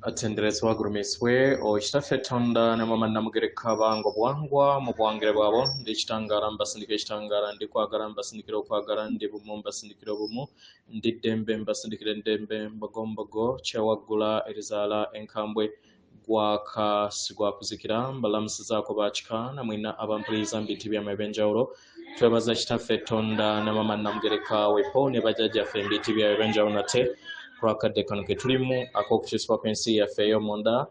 atenderezwa gurumiswe okitaffe tonda ne mama namugereka bango bwangwa mu bwangere bwabo ndikitangara mbasindikira ekitangara ndikwagala mbasindikira okwagala ndi bumu mbasindikira obumu ndiddembe mbasindikira eddembe mbogombogo kyewaggula erizaala enkambwe gwaka sigwa kuzikira mbalamusizaako bakika namwina abampuliriza mu biti byammwe ebyenjawulo twebaza kitaffe tonda ne mama namugereka wepo ne bajjajjaffe mu biti byabwe ebyenjawulo nate kulwakadde kano ke tulimu ak'okukyusibwa kw'ensi yaffe ey'omunda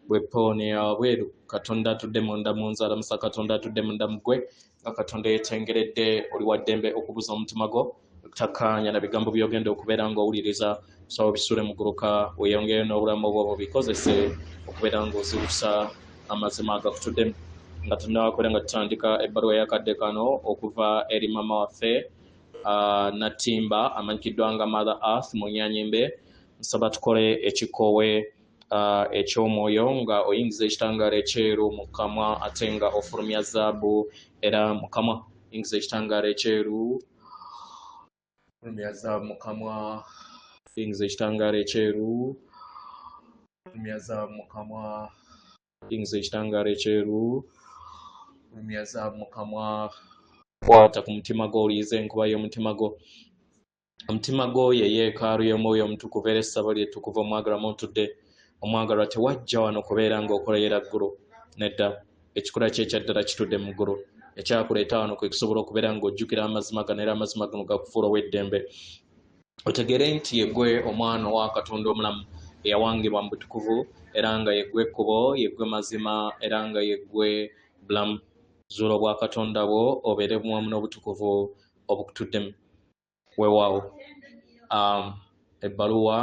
bweppooni bweru katonda atudde munda mu nzaala musa katonda atudde munda mu ggwe nga katonda yeetengeredde oli wa ddembe okubuza omutima gwo takkaanya na bigambo by'ogenda okubeera ng'owuliriza kusaba bisuule mu gguluka weeyongere n'obulamu obwo bikozese okubeera ng'ozibusa amazima agakutuddemu nga tunnawakwera nga tutandika ebbaluwa y'akadde kano okuva eri mama waffe Natimba amanyikiddwa nga Mother Earth mu Nnyanyimbe nsaba tukole ekikoowe eky'omwoyo nga oyingiza ekitangaala ekyeru mu kamwa ate nga ofulumya zaabu era mu kamwa yingiza ekitangaala ekyeru fulumya zaabu mu kamwa yingiza ekitangaala ekyeru fulumya zaabu mu kamwa yingiza ekitangaala ekyeru fulumya zaabu mu kamwa kwata ku mutima gwo oliyiza enkuba y'omutima gwo omutima gwo ye yeekaalu y'omwoyo omutukuvu era essabo lyettukuvu omwagalwa mutudde omwagalwa tewajja wano kubeera ng'okolayera ggulu nedda ekikula kye ekyaddala kitudde mu ggulu ekyakuleeta wano kwe kusobola okubeera ng'ojjukira amazima gano era amazima gano gakufuula ow'eddembe otegere nti yeggwe omwana owa katonda omulamu eyawangibwa mu butukuvu era nga yeggwe ekkubo yeggwe mazima era nga yeggwe bulamu zuula obwa katonda bwo obeere bumwamu n'obutukuvu obukutuddemu weewaawo ebbaluwa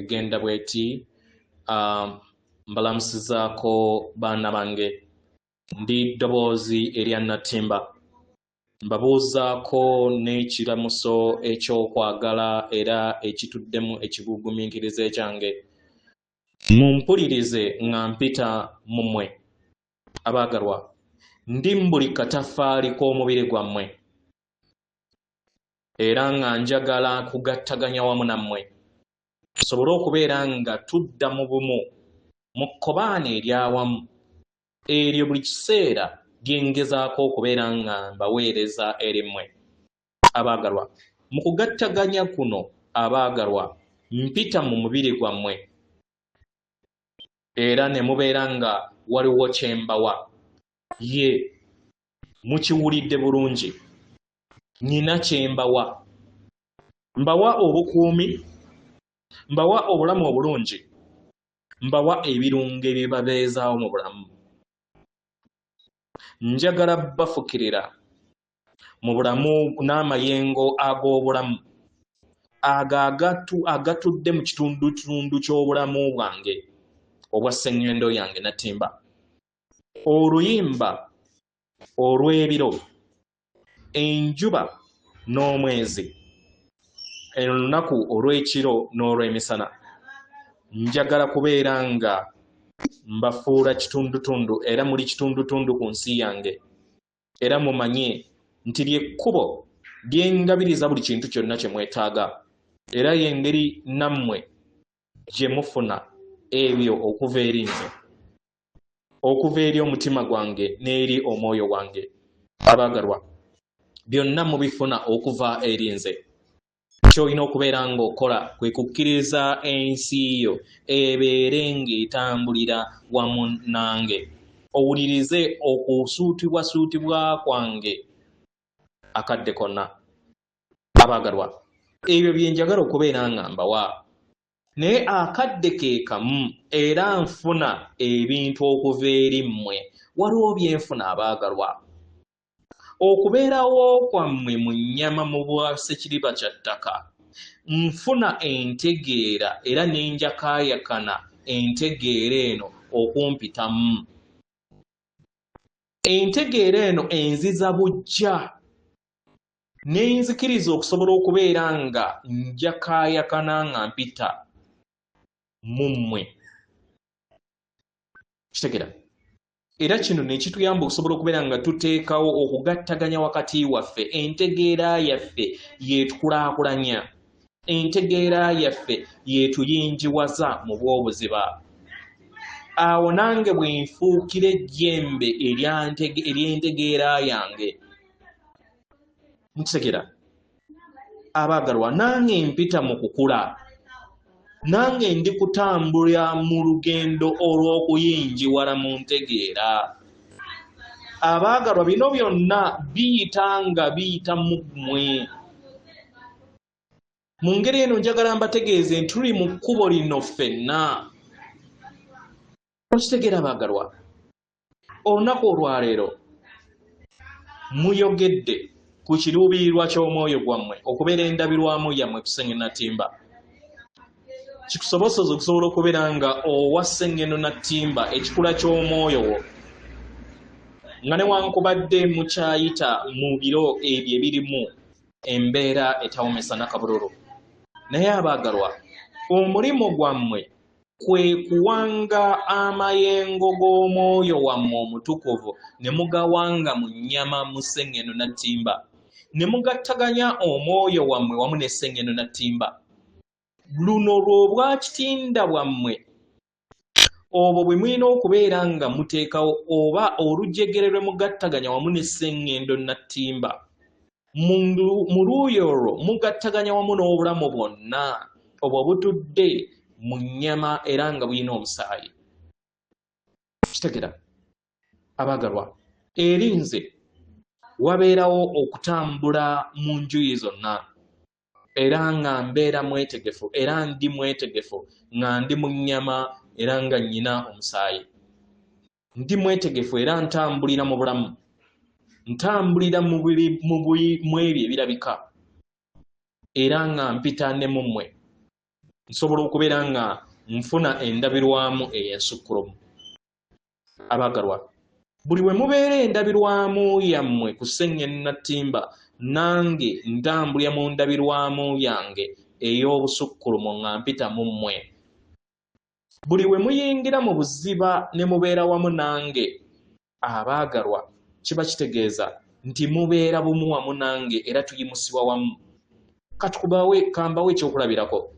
egenda bweti mbalamusizaako baana bange ndi ddoboozi erya Natimba mbabuuzaako n'ekiramuso ekyokwagala era ekituddemu ekigugumiikiriza ekyange mumpulirize nga mpita mu mmwe abaagalwa ndi buli kataffaali k'omubiri gwammwe era nga njagala kugattaganya wamu nammwe tusobole okubeera nga tudda mu bumu mu kkobaana eryawamu eryo buli kiseera lyengezaako okubeera nga mbaweereza eri mmwe abaagalwa mu kugattaganya kuno abaagalwa mpita mu mubiri gwammwe era ne mubeera nga waliwo kyembawa ye mukiwulidde bulungi nina kyembawa mbawa obukuumi mbawa obulamu obulungi mbawa ebirungo ebibabeezaawo mu bulamu njagala bafukirira mu bulamu n'amayengo ag'obulamu agatudde mu kitundutundu ky'obulamu bwange obwa ssennyendo yange Natimba oluyimba olw'ebiro enjuba n'omwezi olunaku olw'ekiro n'olw'emisana njagala kubeera nga mbafuula kitundutundu era muli kitundutundu ku nsi yange era mumanye nti lyekkubo lyengabiriza buli kintu kyonna kye mwetaaga era y'engeri nammwe gye mufuna ebyo okuva eri nze okuva eri omutima gwange n'eri omwoyo gwange abaagalwa byonna mubifuna okuva eri nze ky'olina okubeera ng'okola kwe kukkiriza ensi yo ebeere ng'etambulira wamu nange owulirize okusuutibwasuutibwa kwange akadde konna abaagalwa ebyo bye njagala okubeera nga mbawa naye akadde ke kamu era nfuna ebintu okuva eri mmwe waliwo byenfuna abaagalwa okubeerawo kwammwe mu nnyama mu bwasekiriba kya ttaka nfuna entegeera era nenjakaayakana entegeera eno okumpitamu entegeera eno enziza bujja nenzikiriza okusobola okubeera nga njakaayakana nga mpita mu mmwe kitegera era kino ne kituyamba okusobola okubeera nga tuteekawo okugattaganya wakati waffe entegeera yaffe yetukulaakulanya entegeera yaffe yetuyinjiwaza mu bw'obuziba. Awo nange bwe nfuukira ejjembe ery'entegeera yange. Nkitegera abaagalwa, nange mpita mu kukula, nange ndi kutambula mu lugendo olw'okuyinjiwala mu ntegeera. Abaagalwa, bino byonna biyita mu mmwe. Mu ngeri eno njagala mbategeeze nti tuli mu kkubo lino ffenna. Okitegeera abaagalwa, olunaku olwaleero muyogedde ku kiruubirirwa ky'omwoyo gwammwe okubeera endabirwamu yammwe ku Ssengeno Natimba. Kikusobozesa okusobola okubeera nga owa Ssengeno Natimba ekikula ky'omwoyo wo, nga newankubadde mukyayita mu biro ebyo ebirimu embeera etawomesa nakabululu. Naye abaagalwa, omulimu gwammwe kwe kuwanga amayengo g'omwoyo wammwe omutukuvu ne mugawanga mu nnyama mu Ssengeno Natimba, ne mugattaganya omwoyo wammwe wamu ne Ssengeno Natimba. Luno lw'obwa kitinda bwammwe obwo bwe mulina okubeera nga muteekawo, oba olujjegere lwe mugattaganya wamu ne Ssengendo Natimba. Mu luuyi olwo mugattaganya wamu n'obulamu bwonna obwo butudde mu nnyama era nga bulina omusaayi. Kitegera abaagalwa, eri nze wabeerawo okutambula mu njuyi zonna, era nga mbeera mwetegefu, era ndi mwetegefu nga ndi mu nnyama era nga nnyina omusaayi. Ndi mwetegefu era ntambulira mu bulamu, ntambulira mu ebyo ebirabika, era nga mpita ne mu mmwe. Nsobola okubeera nga nfuna endabirwamu ey'ensukkulumu. Abaagalwa, buli we mubeera endabirwamu yammwe ku Ssengeno Natimba, nange ntambulira mu ndabirwamu yange ey'obusukkulumu nga mpita mu mmwe. Buli we muyingira mu buziba ne mubeera wamu nange, abaagalwa, kiba kitegeeza nti mubeera bumu wamu nange era tuyimusibwa wamu. Kambawe ekyokulabirako.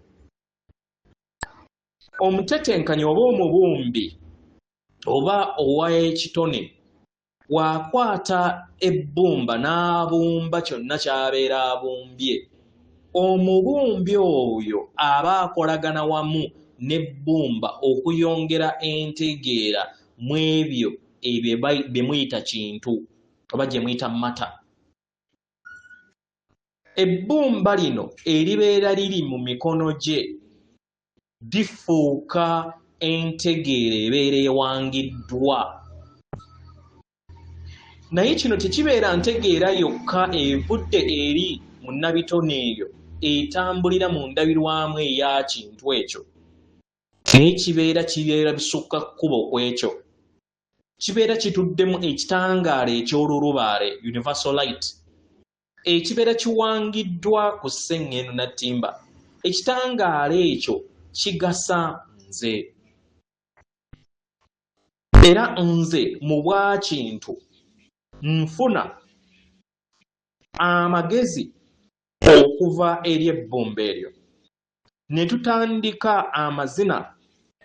Omutetenkanyi oba omubumbi oba ow'ekitone waakwata ebbumba n'abumba kyonna ky'abeera abumbye, omubumbi oyo aba akolagana wamu n'ebbumba okuyongera entegeera mu ebyo bye muyita kintu oba gye muyita mata. Ebbumba lino eribeera liri mu mikono gye lifuuka entegeera ebeera ewangiddwa. Naye kino tekibeera ntegeera yokka evudde eri munnabitone eyo etambulira mu ndabirwamu eya kintu ekyo, naye kibeera bisukka kkubo ku ekyo. Kibeera kituddemu ekitangaala eky'olulubaale, universal light, ekibeera kiwangiddwa ku Ssengeno Natimba. Ekitangaala ekyo kigasa nze, era nze mu bwakintu nfuna amagezi okuva eri ebbumba eryo, ne tutandika amazina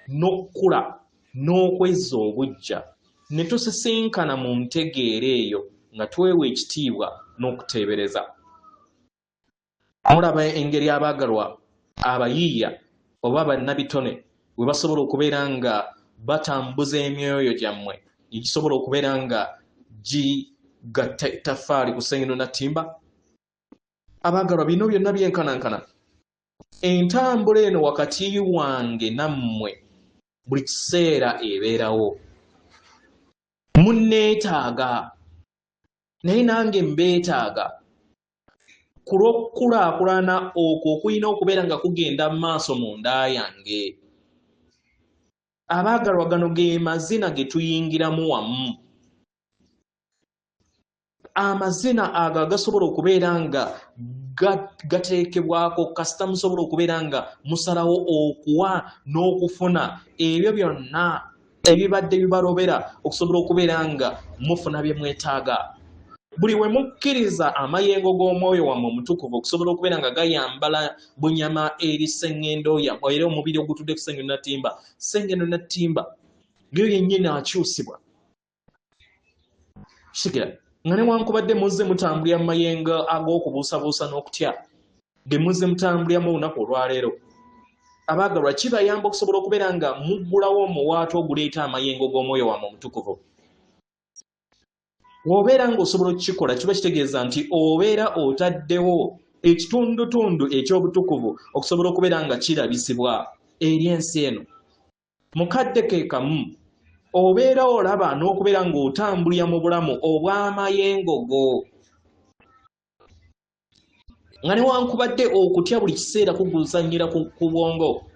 n'okkula n'okwezza obujja, ne tusisinkana mu ntegeera eyo nga twewa ekitiibwa n'okuteebereza. Mulaba engeri abaagalwa abayiiya oba bannabitone bwe basobola okubeera nga batambuza emyoyo gyammwe egisobola okubeera nga gigatta ettaffaali ku Ssengeno Natimba. Abaagalwa, bino byonna byenkanankana. Entambula eno wakati wange nammwe buli kiseera ebeerawo. Munneetaaga, naye nange mbeetaaga ku lw'okukulaakulana okwo okulina okubeera nga kugenda mu maaso mu nda yange. Abaagalwa, gano ge mazina ge tuyingiramu wamu. Amazina ago gasobola okubeera nga gateekebwako kasita musobola okubeera nga musalawo okuwa n'okufuna ebyo byonna ebibadde bibalobera okusobola okubeera nga mufuna bye mwetaaga. buli we mukkiriza amayengo g'omwoyo wammwe omutukuvu okusobola okubeera nga gayambala bunyama eri sseŋŋendo yammwe era omubiri ogutudde ku sseŋŋendo nattimba sseŋŋendo nattimba ng'eyo yennyini akyusibwa kitegeera nga newankubadde muzze mutambulira mu mayengo ag'okubuusabuusa n'okutya ge muzze mutambuliramu olunaku olwaleero abaagalwa kibayamba okusobola okubeera nga muggulawo omuwaato oguleeta amayengo g'omwoyo wammwe omutukuvu. Bw'obeera ng'osobola okukikola kiba kitegeeza nti obeera otaddewo ekitundutundu eky'obutukuvu okusobola okubeera nga kirabisibwa eri ensi eno. Mukadde ke kamu obeera olaba n'okubeera ng'otambulira mu bulamu obw'amayengo go. Nga newankubadde okutya buli kiseera kuguzannyira ku bwongo,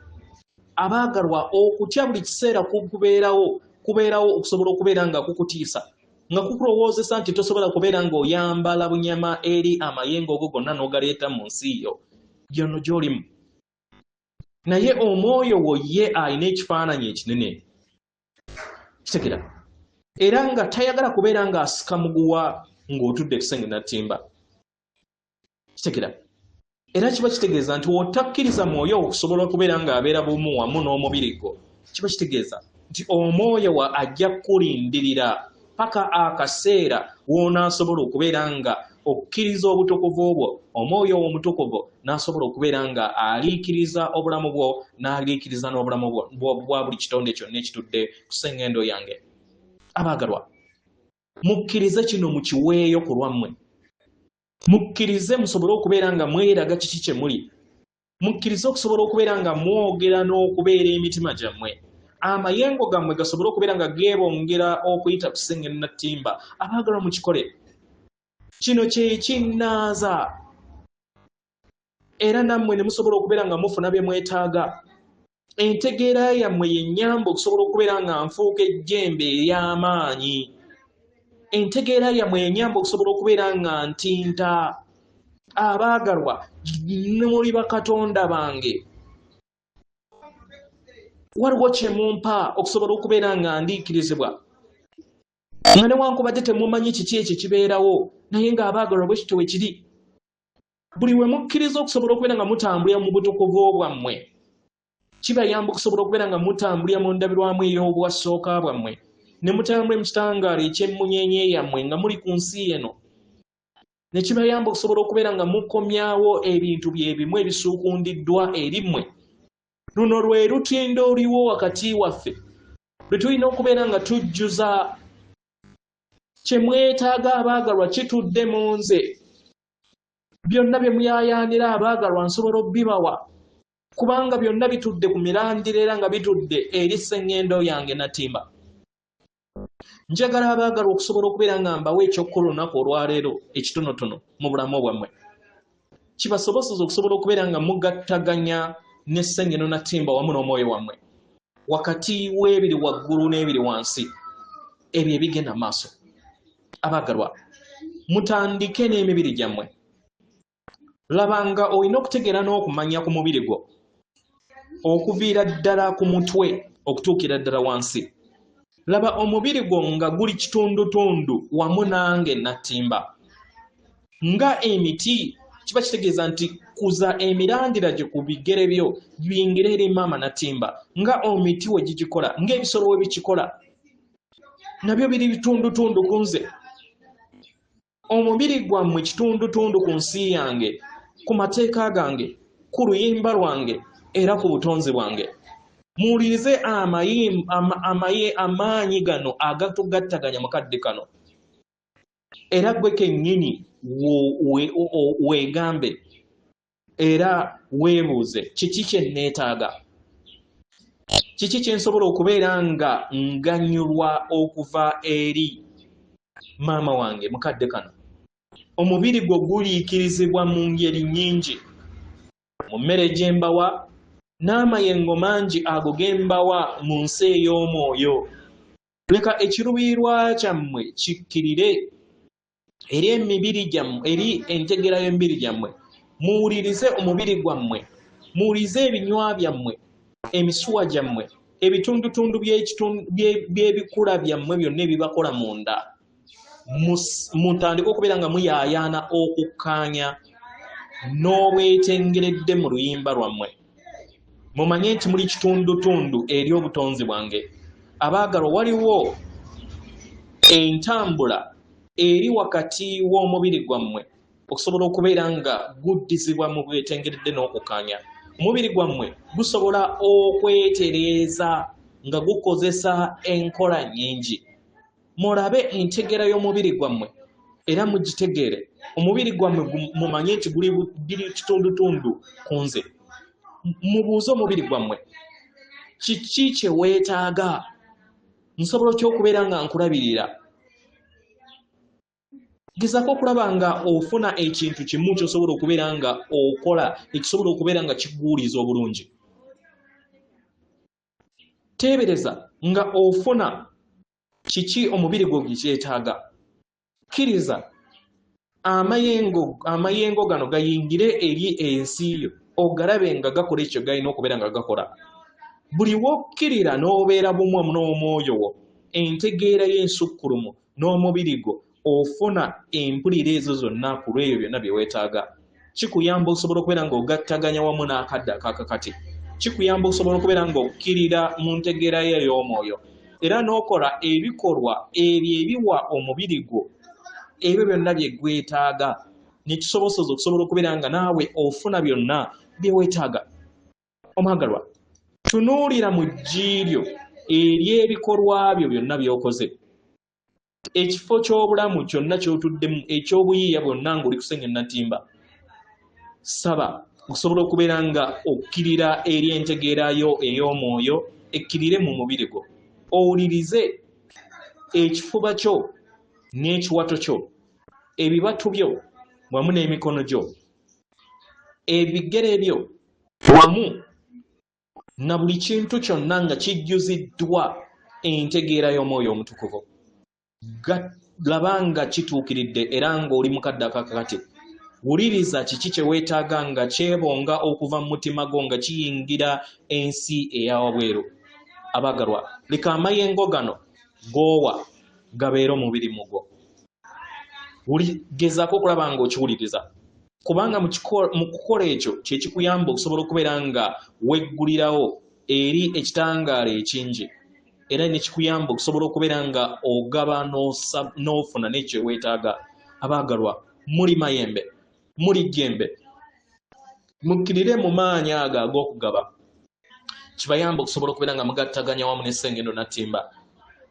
abaagalwa okutya buli kiseera kubeerawo okusobola okubeera nga kukutiisa, nga kukulowoozesa nti tosobola kubeera ng'oyambala bunyama eri amayengo go gonna n'ogaleeta mu nsi yo gyonna gy'olimu. Naye omwoyo wo ye alina ekifaananyi ekinene, kitegeera, era nga tayagala kubeera ng'asika muguwa ng'otudde kusenge nattimba, kitegeera. Era kiba kitegeeza nti w'otakkiriza mwoyo okusobola okubeera ng'abeera bumu wamu n'omubiri gwo, kiba kitegeeza nti omwoyo wa ajja kulindirira paka akaseera w'onaasobola okubeera nga okkiriza obutukuvu obwo, omwoyo omutukuvu n'asobola okubeera nga aliikiriza obulamu bwo n'aliikiriza n'obulamu bwa buli kitonde kyonna ekitudde ku sseŋŋendo yange. Abaagalwa, mukkirize kino mukiweeyo ku lwammwe. Mukkirize musobole okubeera nga mweraga kiki kye muli. Mukkirize okusobola okubeera nga mwogera n'okubeera emitima gyammwe. Amayengo gammwe gasobole okubeera nga geebongera okuyita ku sseŋŋendo nattimba. Abaagalwa mukikole. Kino kye kinnaaza. Era nammwe ne musobola okubeera nga mufuna bye mwetaaga. Entegeera yammwe yennyamba okusobola okubeera nga nfuuka ejjembe ery'amaanyi. Entegeera yammwe yennyamba okusobola okubeera nga ntinta. Abaagalwa, ne muli bakatonda bange. Waliwo kye mumpa okusobola okubeera nga ndiikirizibwa. Nga newankubadde temumanyi kiki ekyo kibeerawo, naye ng'abaagalwa bwe kityo bwe kiri. Buli we mukkiriza okusobola okubeera nga mutambulira mu butukuvu bwammwe, kibayamba okusobola okubeera nga mutambulira mu ndabirwamu ey'obwasooka bwammwe, ne mutambulira mu kitangaala eky'emmunyenye yammwe nga muli ku nsi eno. Ne kibayamba okusobola okubeera nga mukomyawo ebintu bye bimu ebisuukundiddwa eri mmwe. Luno lwe lutindo oluliwo wakati waffe, lwe tulina okubeera nga tujjuza kye mwetaaga. Abaagalwa, kitudde mu nze. Byonna bye muyaayaanira abaagalwa nsobola obbibawa, kubanga byonna bitudde ku mirandira era nga bitudde eri sseŋŋendo yange nattimba. Njagala abaagalwa okusobola okubeera nga mbawa ekyokkola olunaku olwaleero ekitonotono mu bulamu bwammwe, kibasobozesa okusobola okubeera nga mugattaganya n'esseŋŋendo nattimba wamu n'omwoyo wammwe, wakati w'ebiri waggulu n'ebiri wansi, ebyo ebigenda mu maaso. Abaagalwa, mutandike n'emibiri gyammwe. Labanga olina okutegeera n'okumanya ku mubiri gwo, okuviira ddala ku mutwe okutuukira ddala wansi. Laba omubiri gwo nga guli kitundutundu wamu nange nattimba. Nga emiti, kiba kitegeeza nti kuza emirandira gye ku bigere byo biyingire eri maama nattimba. Nga omiti we gigikola, ng'ebisolo we bikikola, nabyo biri bitundutundu ku nze. Omubiri gwammwe kitundutundu ku nsi yange, ku mateeka gange, ku luyimba lwange era ku butonzi bwange. Muwulirize amaanyi gano agatugattaganya mu kadde kano. Era gwe kennyini weegambe era weebuuze, kiki kye neetaaga? Kiki kye nsobola okubeera nga nganyulwa okuva eri maama wange mu kadde kano? Omubiri gwo guliikirizibwa mu ngeri nnyingi. Mu mmere gye mbawa, n'amayengo mangi ago ge mbawa mu nsi ey'omwoyo. Leka ekiruubirirwa kyammwe kikkirire eri emibiri gyammwe, eri entegeera y'emibiri gyammwe. Muwulirize omubiri gwammwe, muwulirize ebinywa byammwe, emisuwa gyammwe, ebitundutundu by'ebikula byammwe byonna ebibakola munda. mutandika okubeera nga muyaayaana okukkaanya n'obwetengeredde mu luyimba lwammwe. Mumanye nti muli kitundutundu eri obutonzi bwange. Abaagalwa, waliwo entambula eri wakati w'omubiri gwammwe okusobola okubeera nga guddizibwa mu bwetengeredde n'okukkaanya. Omubiri gwammwe gusobola okwetereeza nga gukozesa enkola nnyingi. Mulabe entegeera y'omubiri gwammwe era mugitegeere. Omubiri gwammwe mumanye nti guli kitundutundu ku nze. Mubuuze omubiri gwammwe, kiki kye weetaaga? Nsobola okubeera nga nkulabirira. Gezaako okulaba nga ofuna ekintu kimu ky'osobola okubeera nga okola ekisobola okubeera nga kiguuliza obulungi. Teebereza nga ofuna kiki omubiri gwo kyetaaga. Kkiriza amayengo gano gayingire eri ensi yo, ogalabe nga gakola ekyo galina okubeera nga gakola. Buli wokkirira n'obeera bumu n'omwoyo wo, entegeera y'ensukkulumu n'omubiri gwo, ofuna empulira ezo zonna ku lw'ebyo byonna bye weetaaga. Kikuyamba okusobola okubeera ng'ogattaganya wamu n'akadde akakakati. Kikuyamba okusobola okubeera ng'okkirira mu ntegeera ye ey'omwoyo, era n'okola ebikolwa ebyo ebiwa omubiri gwo ebyo byonna bye gwetaaga, nekisobosoza okusobola okubeera nga naawe ofuna byonna bye weetaaga. Omwagalwa, tunuulira mu jjiiryo eri ebikolwa byo byonna by'okoze. Ekifo ky'obulamu kyonna ky'otuddemu eky'obuyiiya bwonna ng'oli kusenya natimba. Saba okusobola okubeera nga okkirira eri entegeera yo ey'omwoyo, ekkirire mu mubiri gwo. Owulirize ekifuba kyo n'ekiwato kyo, ebibatu byo wamu n'emikono gyo, ebigere byo wamu na buli kintu kyonna nga kijjuziddwa entegeera y'omwoyo omutukuvu. Laba nga kituukiridde era ng'oli mu kadde akakati. Wuliriza kiki kye weetaaga nga kyebonga okuva mu mutima gwo nga kiyingira ensi eya wabweru. Abaagalwa, leka amayengo gano goowa gabeera omubiri mu gwo. Gezaako okulaba nga okiwuliriza, kubanga mu kukola ekyo kye kikuyamba okusobola okubeera nga weggulirawo eri ekitangaala ekingi, era ne kikuyamba okusobola okubeera nga ogaba n'ofuna n'ekyo weetaaga. Abaagalwa, muli mayembe, muli jjembe, mukkirire mu maanyi ago ag'okugaba. Kibayamba okusobola okubeera nga mugattaganya wamu n'essengendo natimba.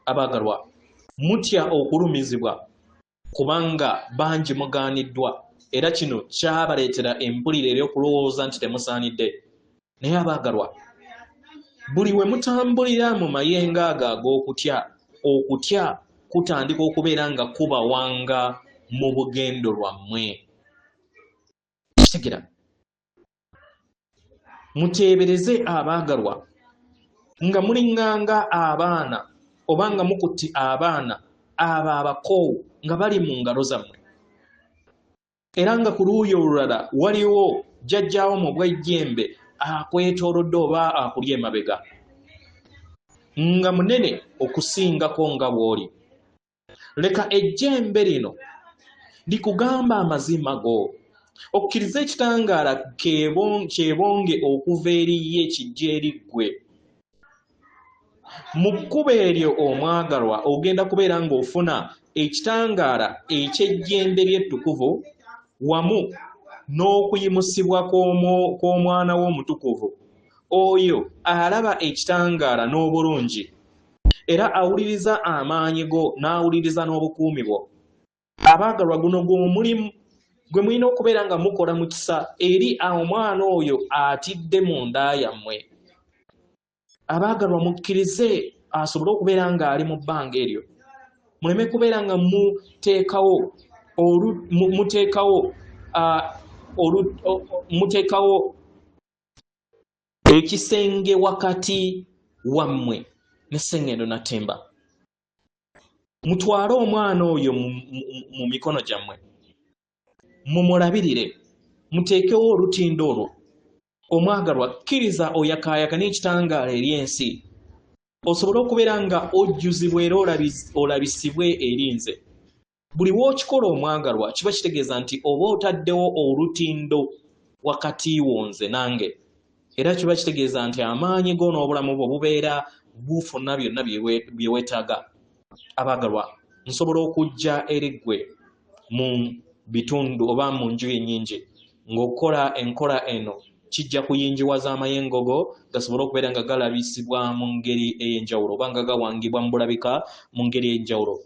Abaagalwa, mutya okulumizibwa kubanga bangi mugaaniddwa, era kino kyabaleetera empulira ey'okulowooza nti temusaanidde. Naye abaagalwa, buli we mutambulira mu mayengo ago ag'okutya, okutya kutandika okubeera nga kubawanga mu bugendo lwammwe. Kitegera, muteebereze abaagalwa nga mulinganga abaana oba nga mukutti abaana abo abakoowu nga bali mu ngalo zammwe, era nga ku luuyi olulala waliwo jjajjaawo mu bwejjembe akwetoolodde oba akuli emabega nga munene okusingako nga bw'oli. Leka ejjembe lino likugamba amazima go, okkirize ekitangaala kyebonge okuva eri ye kijja eri ggwe. Mu kkubo eryo omwagalwa ogenda kubeera ng'ofuna ekitangaala eky'ejjembe ly'ettukuvu wamu n'okuyimusibwa kw'omwana w'omutukuvu oyo alaba ekitangaala n'obulungi, era awuliriza amaanyi go n'awuliriza n'obukuumi bwo. Abaagalwa, guno gw'omulimu gwe mulina okubeera nga mukola mu kisa eri omwana oyo atidde mu nda yammwe. Abaagalwa, mukkirize asobole okubeera ng'ali mu bbanga eryo. Muleme kubeera nga muteekawo ekisenge wakati wammwe n'essengendo natimba. Mutwale omwana oyo mu mikono gyammwe, mumulabirire, muteekewo olutindo olwo. Omwagalwa, kkiriza oyakaayaka n'ekitangaala eri ensi, osobole okubeera nga ojjuzibwa era olabisibwe eri nze. buli w'okikola omwagalwa kiba kitegeeza nti oba otaddewo olutindo wakati wo nze nange, era kiba kitegeeza nti amaanyi go n'obulamu bwo bubeera bufuna byonna bye weetaaga. Abaagalwa, nsobola okujja eri ggwe mu bitundu oba mu nju ennyingi ng'okola enkola eno kijja kuyinjiwaza amayengo go gasobole okubeera nga galabisibwa mu ngeri ey'enjawulo oba nga gawangibwa mu bulabika mu ngeri ey'enjawulo.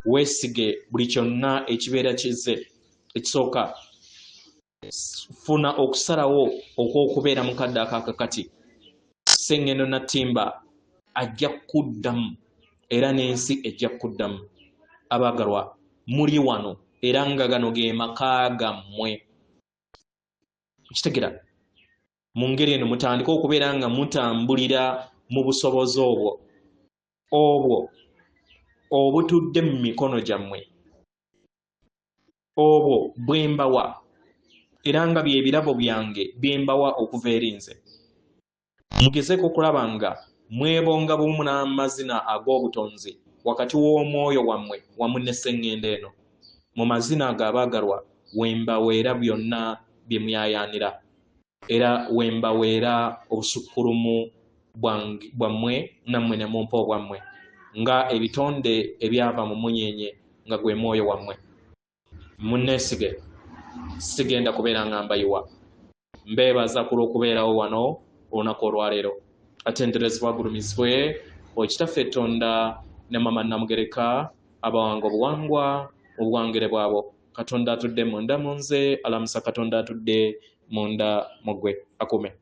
Weesige buli kyonna ekibeera kizze. Ekisooka, funa okusalawo okw'okubeera mu kadde akakati. Sseŋŋendo Nattimba ajja kuddamu era n'ensi ejja kuddamu. Abaagalwa, muli wano era nga gano ge maka gammwe. Kitegera mu ngeri eno mutandika okubeera nga mutambulira mu busobozi obwo obutudde mu mikono gyammwe, obwo bwe mbawa era nga bye birabo byange bye mbawa okuva eri nze. Mugezeeko okulaba nga mwebonga bumu n'amazina ag'obutonzi wakati w'omwoyo wammwe wamu n'esseŋŋendo eno. Mu mazina ago abaagalwa wembaweera byonna bye myayaanira era wembaweera obusukkulumu bwammwe nammwe ne mumpa obwammwe nga ebitonde ebyava mu munyenye nga gwe mwoyo wammwe. Munneesige, sigenda kubeera nga mbayiwa. Mbeebaza ku lw'okubeerawo wano olunaku olwaleero. Atenderezebwa agulumizibwe Okitaffe Tonda ne Mama Namugereka abawanga obuwangwa mu buwangire bwabo. Katonda atudde munda mu nze, alamusa Katonda atudde munda mu ggwe. Akume.